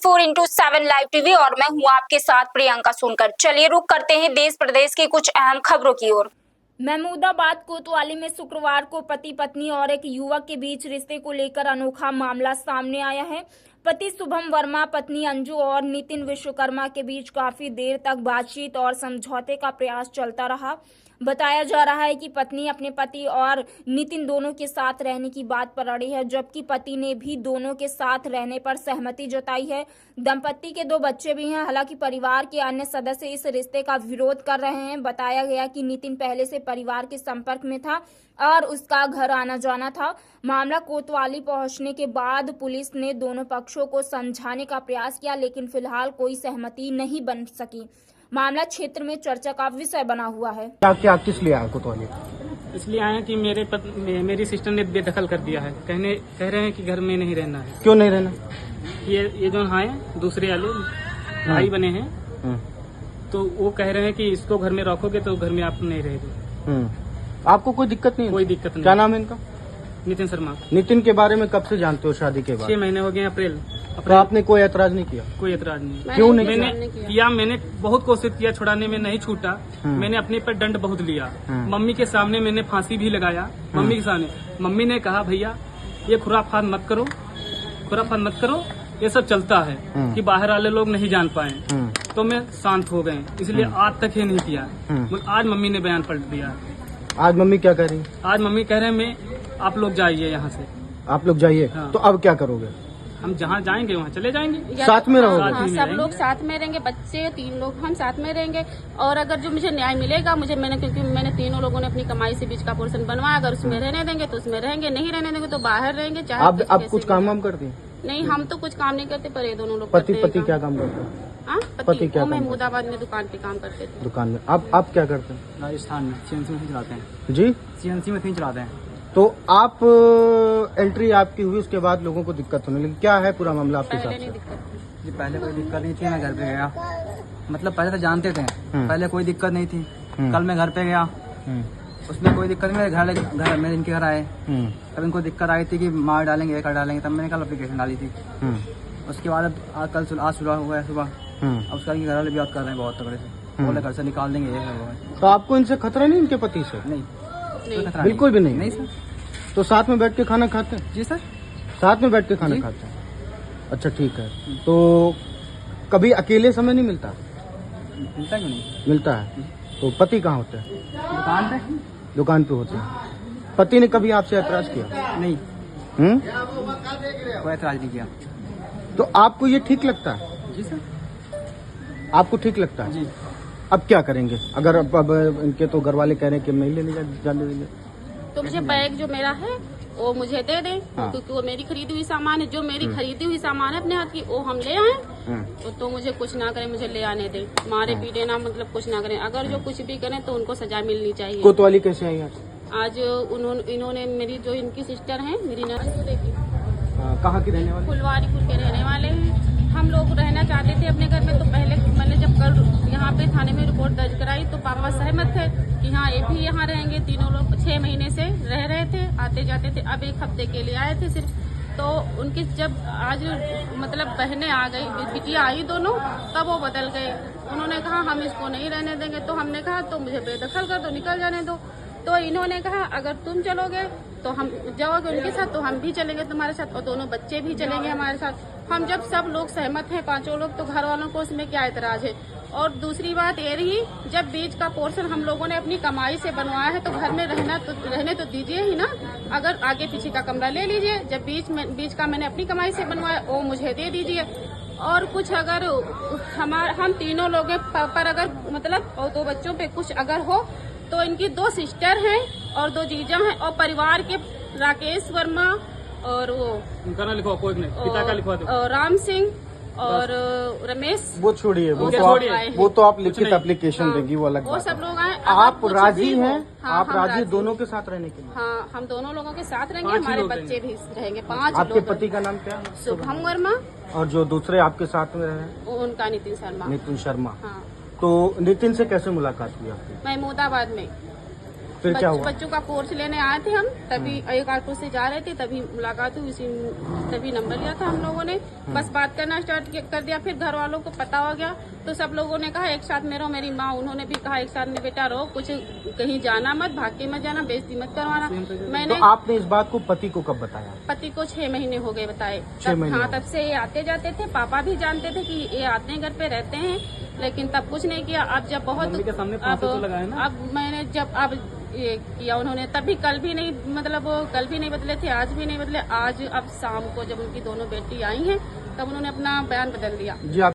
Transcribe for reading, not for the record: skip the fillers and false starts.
24/7 live TV और मैं हूं आपके साथ प्रियंका सोनकर। चलिए रुक करते हैं देश प्रदेश की कुछ अहम खबरों की ओर। महमूदाबाद कोतवाली में शुक्रवार को पति पत्नी और एक युवक के बीच रिश्ते को लेकर अनोखा मामला सामने आया है। पति शुभम वर्मा, पत्नी अंजू और नितिन विश्वकर्मा के बीच काफी देर तक बातचीत और समझौते का प्रयास चलता रहा। बताया जा रहा है कि पत्नी अपने पति और नितिन दोनों के साथ रहने की बात पर अड़ी है, जबकि पति ने भी दोनों के साथ रहने पर सहमति जताई है। दंपत्ति के 2 बच्चे भी हैं। हालांकि परिवार के अन्य सदस्य इस रिश्ते का विरोध कर रहे हैं। बताया गया कि नितिन पहले से परिवार के संपर्क में था और उसका घर आना जाना था। मामला कोतवाली पहुंचने के बाद पुलिस ने दोनों पक्षों को समझाने का प्रयास किया, लेकिन फिलहाल कोई सहमति नहीं बन सकी। मामला क्षेत्र में चर्चा का विषय बना हुआ है। क्या किस लिए आया कोतवाली? इसलिए आए हैं कि मेरी सिस्टर ने बेदखल कर दिया है। कह रहे हैं कि घर में नहीं रहना है। क्यों नहीं रहना? ये जो हैं दूसरे वाले भाई बने हैं, तो वो कह रहे हैं कि इसको घर में रखोगे तो घर में आप नहीं रहेंगे। आपको कोई दिक्कत नहीं? कोई दिक्कत नहीं। क्या नाम है इनका? नितिन शर्मा। नितिन के बारे में कब से जानते हो? शादी के बाद 6 महीने हो गए। अप्रैल। तो आपने कोई ऐतराज नहीं किया? कोई ऐतराज नहीं। क्यों नहीं? मैंने बहुत कोशिश किया छुड़ाने में, नहीं छूटा। मैंने अपने पर दंड बहुत लिया। मम्मी के सामने मैंने फांसी भी लगाया। मम्मी के सामने मम्मी ने कहा, भैया ये खुराफात मत करो, ये सब चलता है कि बाहर वाले लोग नहीं जान पाए। तो मैं शांत हो गए, इसलिए आज तक ये नहीं किया। आज मम्मी ने बयान पलट दिया। आज मम्मी क्या कह रही? आज मम्मी कह रहे हैं आप लोग जाइए यहाँ से। आप लोग जाइए। हाँ। तो अब क्या करोगे? हम जहाँ जाएंगे वहाँ चले जाएंगे। साथ में रहोगे? हाँ, सब लोग साथ में रहेंगे, बच्चे 3 लोग हम साथ में रहेंगे। और अगर जो मुझे न्याय मिलेगा, क्योंकि मैंने तीनों लोगों ने अपनी कमाई से बीच का पोर्शन बनवाया। अगर उसमें रहने देंगे तो उसमें रहेंगे, नहीं रहने देंगे तो बाहर रहेंगे। चाहे अब कुछ काम वाम करती है? नहीं, हम तो कुछ काम नहीं करते, पर ये दोनों लोग पति क्या काम करते हैं? पति क्या? महमूदाबाद में दुकान पे काम करते थे। दुकान में। आप क्या करते हैं? राजस्थान में CNC मशीन चलाते हैं। जी, CNC मशीन चलाते हैं। तो आप एंट्री आपकी हुई, उसके बाद लोगों को दिक्कत होने लगी। क्या है पूरा मामला आपके साथ? जी पहले कोई दिक्कत नहीं थी। मैं घर पे गया, मतलब पहले तो जानते थे, पहले कोई दिक्कत नहीं थी। कल मैं घर पे गया, उसमें कोई दिक्कत नहीं। मेरे इनके घर आए, तब इनको दिक्कत आई थी कि मार डालेंगे, कर डालेंगे। तब मैंने कल एप्लीकेशन डाली थी। उसके बाद आज सुबह हुआ है। अब उसका घर वाले बात कर रहे हैं बहुत तगड़े से, बोले घर से निकाल देंगे। ये तो आपको इनसे खतरा नहीं? इनके पति से? नहीं, बिल्कुल भी नहीं। नहीं सर। तो साथ में बैठ के खाना खाते हैं? जी सर, साथ में बैठ के खाना खाते हैं। अच्छा ठीक है। तो कभी अकेले समय नहीं मिलता? मिलता क्यों नहीं? मिलता है। तो पति कहाँ होते हैं? दुकान पे होते हैं। पति ने कभी आपसे ऐतराज किया? नहीं, कोई ऐतराज नहीं किया। तो आपको ये ठीक लगता है? जी सर, आपको ठीक लगता है? जी। अब क्या करेंगे? अगर अब इनके तो घर वाले कह रहे हैं कि नहीं लेने जाने देंगे, तो मुझे बैग जो मेरा है वो मुझे दे दें। हाँ। क्योंकि वो मेरी खरीदी हुई सामान है। जो मेरी खरीदी हुई सामान है अपने हाथ की, वो हम ले आए। तो मुझे कुछ ना करें, मुझे ले आने दें। मारे पीटे ना, मतलब कुछ ना करें। अगर जो कुछ भी करें तो उनको सजा मिलनी चाहिए। कोतवाली कैसे आई आज इन्होंने मेरी जो इनकी सिस्टर है, मेरी ननद, कहाँ की रहने वाली? फुलवारीपुर के रहने वाले हैं। हम लोग रहना चाहते थे अपने घर में। तो पहले मैंने जब कल यहाँ पे थाने में रिपोर्ट दर्ज कराई तो पापा सहमत थे कि हाँ ये भी यहाँ रहेंगे। तीनों लोग 6 महीने से रह रहे थे, आते जाते थे। अब 1 हफ्ते के लिए आए थे सिर्फ। तो उनकी जब आज मतलब बहनें आ गई, बिटिया आई दोनों, तब वो बदल गए। उन्होंने कहा हम इसको नहीं रहने देंगे। तो हमने कहा तो मुझे बेदखल कर दो, निकल जाने दो। तो इन्होंने कहा अगर तुम चलोगे तो हम जाओगे उनके साथ, तो हम भी चलेंगे तुम्हारे साथ, और दोनों बच्चे भी चलेंगे हमारे साथ। हम जब सब लोग सहमत हैं, 5 लोग, तो घर वालों को उसमें क्या एतराज है? और दूसरी बात ये रही, जब बीच का पोर्शन हम लोगों ने अपनी कमाई से बनवाया है तो घर में रहने तो दीजिए ही ना। अगर आगे पीछे का कमरा ले लीजिए। जब बीच का मैंने अपनी कमाई से बनवाया, वो मुझे दे दीजिए। और कुछ अगर हम तीनों लोग पर अगर मतलब और 2 बच्चों पे कुछ अगर हो, तो इनकी 2 सिस्टर हैं और 2 जीजा हैं, और परिवार के राकेश वर्मा और वो उनका ना लिखवा, कोई नहीं, पिता का लिखवा दो, राम सिंह और रमेश। वो छोड़िए, वो तो आप लिखित एप्लीकेशन देंगी, वो अलग वो बात सब लोग आए। आप राजी हैं? हाँ, आप राजी दोनों के साथ रहने के लिए? हाँ, हम दोनों लोगों के साथ रहेंगे। हमारे बच्चे भी रहेंगे। 5 आपके पति का नाम क्या? शुभम वर्मा। और जो दूसरे आपके साथ में रहे हैं? उनका नितिन शर्मा। नितिन शर्मा। हाँ। तो नितिन से कैसे मुलाकात हुई आपकी? महमूदाबाद में। फिर क्या हुआ? बच्चों का कोर्स लेने आए थे हम, तभी एक ऑटो से जा रहे थे, तभी मुलाकात हुई, तभी नंबर लिया था हम लोगों ने। बस बात करना स्टार्ट कर दिया। फिर घर वालों को पता हो गया तो सब लोगों ने कहा एक साथ में रहो। मेरी माँ उन्होंने भी कहा एक साथ में बेटा रहो, कुछ कहीं जाना मत, भाग के मत जाना, बेइज्जती मत करवाना। मैंने तो आपने इस बात को पति को कब बताया? पति को 6 महीने हो गए बताए। 6 महीने हाँ, हो गए। तब से ये आते जाते थे। पापा भी जानते थे कि ये आते हैं, घर पे रहते हैं, लेकिन तब कुछ नहीं किया। अब जब बहुत अब मैंने जब अब ये किया उन्होंने, तभी कल भी नहीं, मतलब कल भी नहीं बदले थे, आज भी नहीं बदले। आज अब शाम को जब उनकी दोनों बेटी आई हैं तब उन्होंने अपना बयान बदल दिया। जी, आप